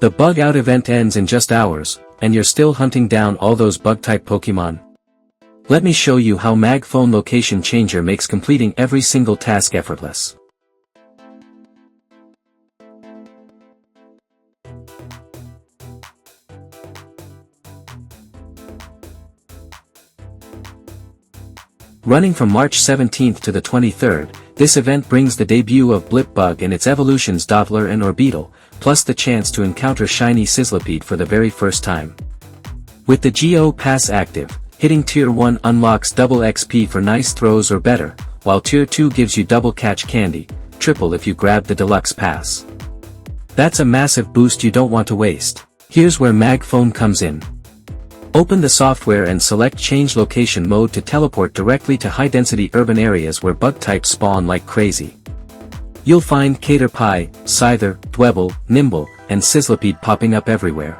The bug out event ends in just hours, and you're still hunting down all those bug-type Pokémon. Let me show you how MagFone Location Changer makes completing every single task effortless. Running from March 17th to the 23rd, this event brings the debut of Blipbug and its evolutions Dottler and Orbeetle, plus the chance to encounter Shiny Sizzlipede for the very first time. With the GO Pass active, hitting Tier 1 unlocks double XP for nice throws or better, while Tier 2 gives you double catch candy, triple if you grab the Deluxe Pass. That's a massive boost you don't want to waste. Here's where MagFone comes in. Open the software and select Change Location Mode to teleport directly to high-density urban areas where bug types spawn like crazy. You'll find Caterpie, Scizor, Dwebble, Nimble, and Sizzlipede popping up everywhere.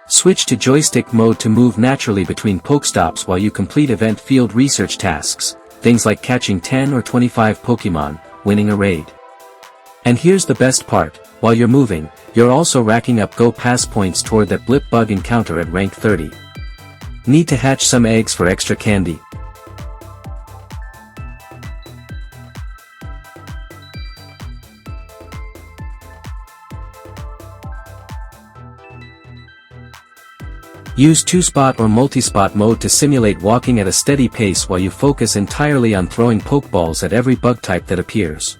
Switch to Joystick Mode to move naturally between Pokestops while you complete event field research tasks, things like catching 10 or 25 Pokémon, winning a raid. And here's the best part, while you're moving, you're also racking up Go Pass points toward that Blipbug encounter at rank 30. Need to hatch some eggs for extra candy? Use 2-spot or multi-spot mode to simulate walking at a steady pace while you focus entirely on throwing Pokeballs at every bug type that appears.